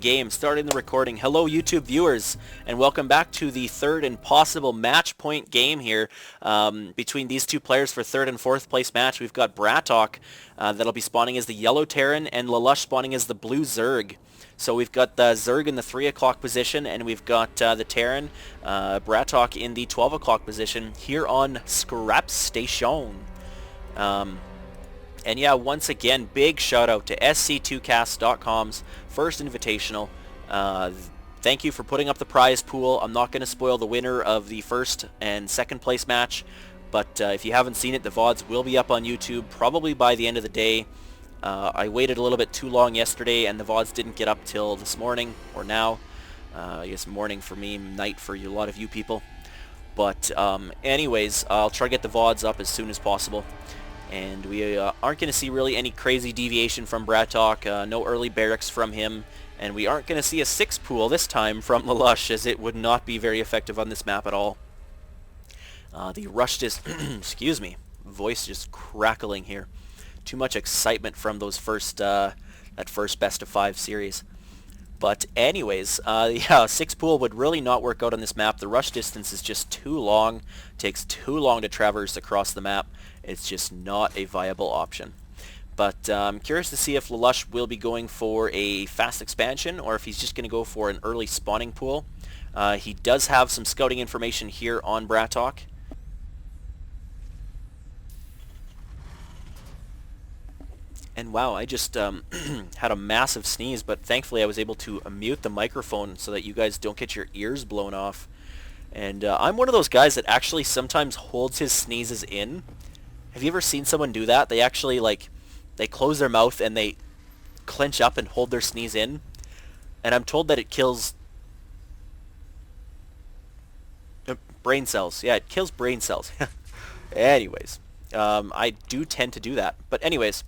game, starting the recording. Hello YouTube viewers, and welcome back to the third and possible match point game here between these two players for third and fourth place match. We've got BratOK that'll be spawning as the yellow Terran and Lalush spawning as the blue Zerg. So we've got the Zerg in the 3 o'clock position, and we've got the Terran, BratOK in the 12 o'clock position here on Scrap Station. And yeah, once again, big shout out to SC2Cast.com's first Invitational. Thank you for putting up the prize pool. I'm not going to spoil the winner of the first and second place match, but if you haven't seen it, the VODs will be up on YouTube probably by the end of the day. I waited a little bit too long yesterday, and the VODs didn't get up till this morning, or now. I guess morning for me, night for a lot of you people. But anyways, I'll try to get the VODs up as soon as possible. And we aren't going to see really any crazy deviation from BratOK, no early barracks from him, and we aren't going to see a 6 pool this time from Lalush, as it would not be very effective on this map at all. The rush is, excuse me, voice just crackling here. Too much excitement from those first, that first best of 5 series. But anyways, yeah, 6 pool would really not work out on this map. The rush distance is just too long. It takes too long to traverse across the map. It's just not a viable option. But I'm curious to see if Lalush will be going for a fast expansion or if he's just going to go for an early spawning pool. He does have some scouting information here on BratOK. And wow, I just had a massive sneeze, but thankfully I was able to mute the microphone so that you guys don't get your ears blown off. And I'm one of those guys that actually sometimes holds his sneezes in. Have you ever seen someone do that? They actually, like, they close their mouth and they clench up and hold their sneeze in. And I'm told that it kills brain cells. Yeah, it kills brain cells. Anyways, I do tend to do that. But anyways,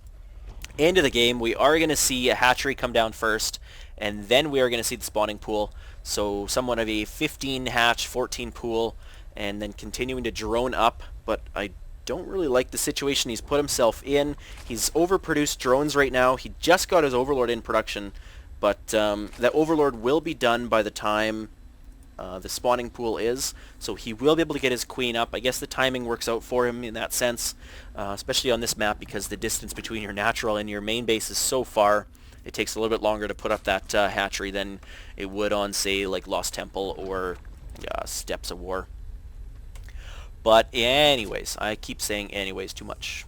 end of the game, we are going to see a hatchery come down first, and then we are going to see the spawning pool. So somewhat of a 15 hatch, 14 pool, and then continuing to drone up. But I don't really like the situation he's put himself in. He's overproduced drones right now. He just got his Overlord in production, but that Overlord will be done by the time the spawning pool is, so he will be able to get his queen up. I guess the timing works out for him in that sense, especially on this map, because the distance between your natural and your main base is so far. It takes a little bit longer to put up that hatchery than it would on, say, like Lost Temple or Steps of War. But anyways, I keep saying anyways too much.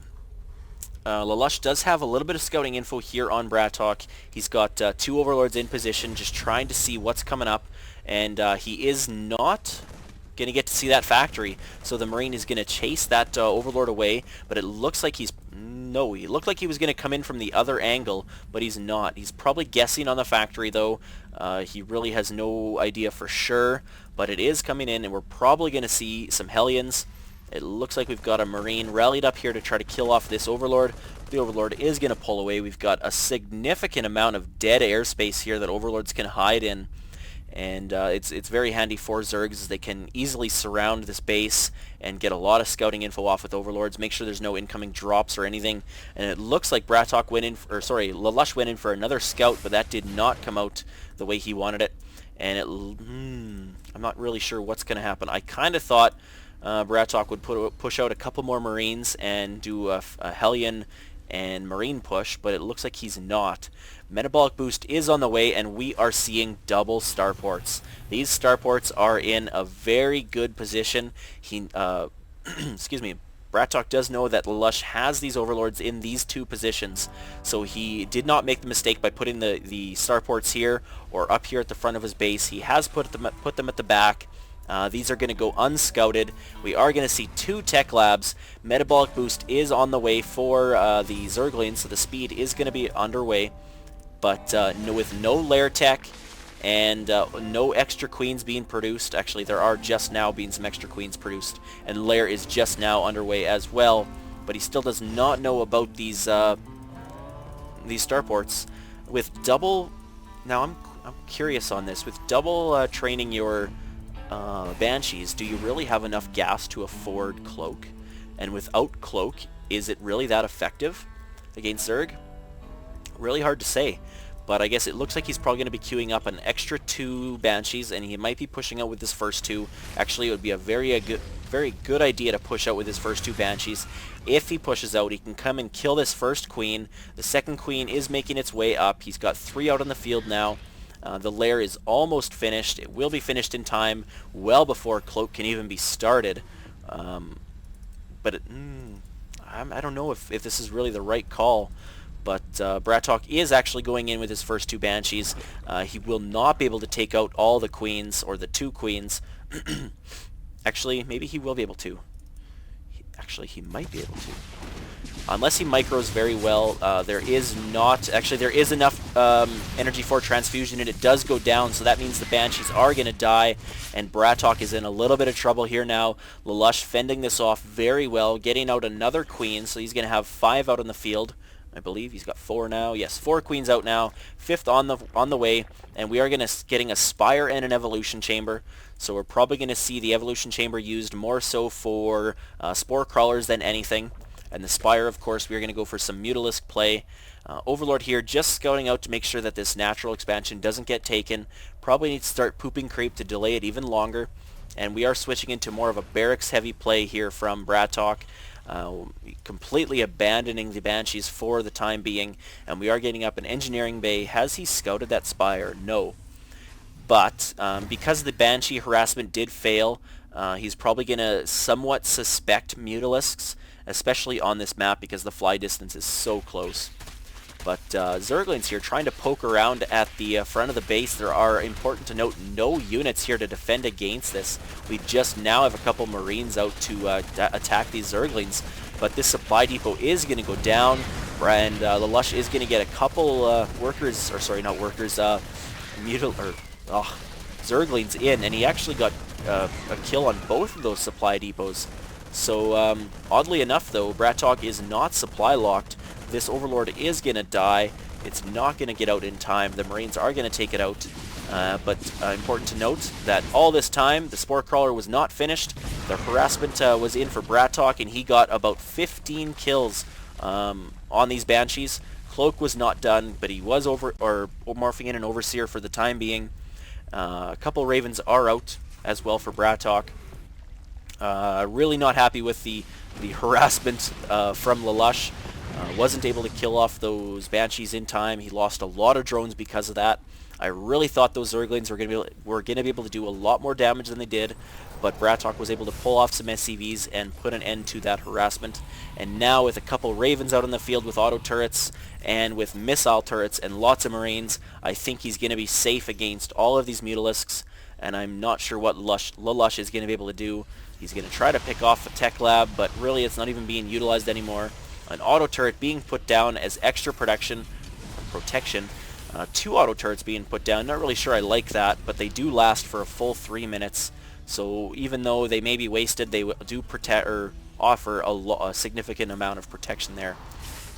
Lalush does have a little bit of scouting info here on BratOK. He's got 2 Overlords in position, just trying to see what's coming up. And he is not going to get to see that factory. So the Marine is going to chase that Overlord away. But it looks like he's... No, he looked like he was going to come in from the other angle, but he's not. He's probably guessing on the factory, though. He really has no idea for sure. But it is coming in, and we're probably going to see some Hellions. It looks like we've got a Marine rallied up here to try to kill off this Overlord. The Overlord is going to pull away. We've got a significant amount of dead airspace here that Overlords can hide in. And it's very handy for Zergs, as they can easily surround this base and get a lot of scouting info off with Overlords, make sure there's no incoming drops or anything. And it looks like BratOK went in, Lalush went in for another scout, but that did not come out the way he wanted it. And I'm not really sure what's going to happen. I kind of thought BratOK would push out a couple more Marines and do a Hellion and Marine push, but it looks like he's not. Metabolic boost is on the way, and we are seeing double starports. These starports are in a very good position. He, excuse me, BratOK does know that Lalush has these Overlords in these 2 positions, so he did not make the mistake by putting the starports here or up here at the front of his base. He has put them at the back. These are going to go unscouted. We are going to see 2 tech labs. Metabolic boost is on the way for the Zerglians, so the speed is going to be underway. But with no lair tech and no extra queens being produced. Actually, there are just now being some extra queens produced, and lair is just now underway as well. But he still does not know about these starports. With double, now I'm curious on this. With double training your Banshees, do you really have enough gas to afford Cloak? And without Cloak, is it really that effective against Zerg? Really hard to say. But I guess it looks like he's probably going to be queuing up an extra 2 Banshees, and he might be pushing out with his first 2. Actually, it would be a very good idea to push out with his first 2 Banshees. If he pushes out, he can come and kill this first queen. The second queen is making its way up. He's got 3 out on the field now. The lair is almost finished. It will be finished in time, well before Cloak can even be started. But I don't know if this is really the right call. But BratOK is actually going in with his first 2 Banshees. He will not be able to take out all the queens, or the 2 queens. Actually, maybe he will be able to. Actually, he might be able to. Unless he micros very well, there is enough energy for transfusion, and it does go down, so that means the Banshees are going to die, and BratOK is in a little bit of trouble here now. Lalush fending this off very well, getting out another queen, so he's going to have 5 out on the field. I believe he's got 4 now. Yes, 4 queens out now. 5th on the way, and we are getting a Spire and an Evolution Chamber. So we're probably going to see the Evolution Chamber used more so for Spore Crawlers than anything. And the Spire, of course, we're going to go for some Mutalisk play. Overlord here just scouting out to make sure that this natural expansion doesn't get taken. Probably need to start pooping creep to delay it even longer. And we are switching into more of a barracks heavy play here from BratOK. Completely abandoning the Banshees for the time being, and we are getting up an engineering bay. Has he scouted that Spire? No. But because the Banshee harassment did fail, he's probably going to somewhat suspect Mutalisks, especially on this map because the fly distance is so close. But Zerglings here trying to poke around at the front of the base. There are, important to note, no units here to defend against this. We just now have a couple Marines out to attack these Zerglings. But this supply depot is going to go down, and Lalush is going to get a couple workers, or sorry, not workers, Zerglings in, and he actually got a kill on both of those supply depots. So oddly enough, though, BratOK is not supply locked. This Overlord is going to die. It's not going to get out in time. The Marines are going to take it out. But important to note that all this time, the Spore Crawler was not finished. The harassment was in for BratOK, and he got about 15 kills on these Banshees. Cloak was not done, but he was morphing in an Overseer for the time being. A couple Ravens are out as well for BratOK. Really not happy with the harassment from Lalush. Wasn't able to kill off those Banshees in time. He lost a lot of drones because of that. I really thought those Zerglings were going to be able to do a lot more damage than they did, but BratOK was able to pull off some SCVs and put an end to that harassment. And now with a couple Ravens out in the field with auto turrets and with missile turrets and lots of Marines, I think he's going to be safe against all of these Mutalisks, and I'm not sure what Lalush is going to be able to do. He's going to try to pick off a tech lab, but really it's not even being utilized anymore. An auto turret being put down as extra protection. 2 auto turrets being put down. Not really sure I like that, but they do last for a full 3 minutes. So even though they may be wasted, they do offer a significant amount of protection there.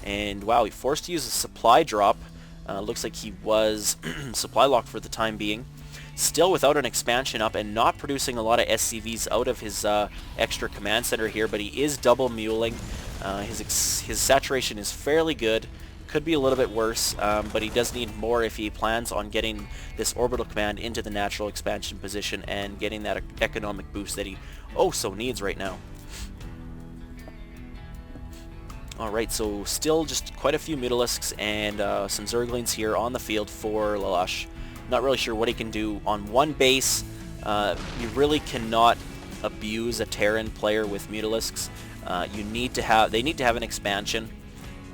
And wow, he forced to use a supply drop. Looks like he was supply locked for the time being. Still without an expansion up and not producing a lot of SCVs out of his extra command center here, but he is double muling. His saturation is fairly good. Could be a little bit worse, but he does need more if he plans on getting this orbital command into the natural expansion position and getting that economic boost that he so needs right now. Alright, so still just quite a few Mutalisks and some Zerglings here on the field for Lalush. Not really sure what he can do. On one base, you really cannot abuse a Terran player with Mutalisks. They need to have an expansion.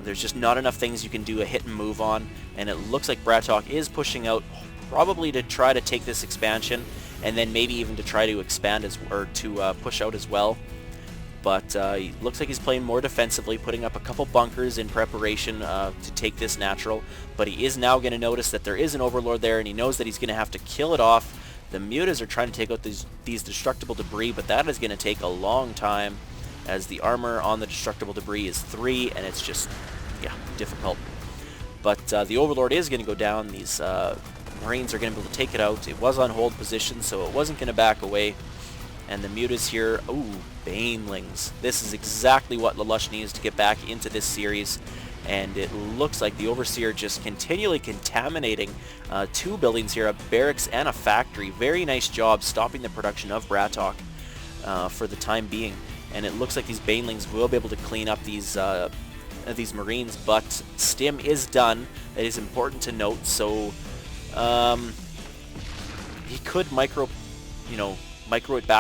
There's just not enough things you can do a hit and move on, and it looks like BratOK is pushing out probably to try to take this expansion, and then maybe even to try to expand push out as well. But he looks like he's playing more defensively, putting up a couple bunkers in preparation to take this natural. But he is now going to notice that there is an Overlord there, and he knows that he's going to have to kill it off. The Mutas are trying to take out these destructible debris, but that is going to take a long time, as the armor on the destructible debris is 3, and it's just, difficult. But the Overlord is going to go down. These Marines are going to be able to take it out. It was on hold position, so it wasn't going to back away. And the Mutas here, Banelings. This is exactly what Lalush needs to get back into this series. and it looks like the Overseer just continually contaminating 2 buildings here, a barracks and a factory. Very nice job stopping the production of BratOK for the time being, and it looks like these Banelings will be able to clean up these Marines, but Stim is done. That is important to note. So he could micro it back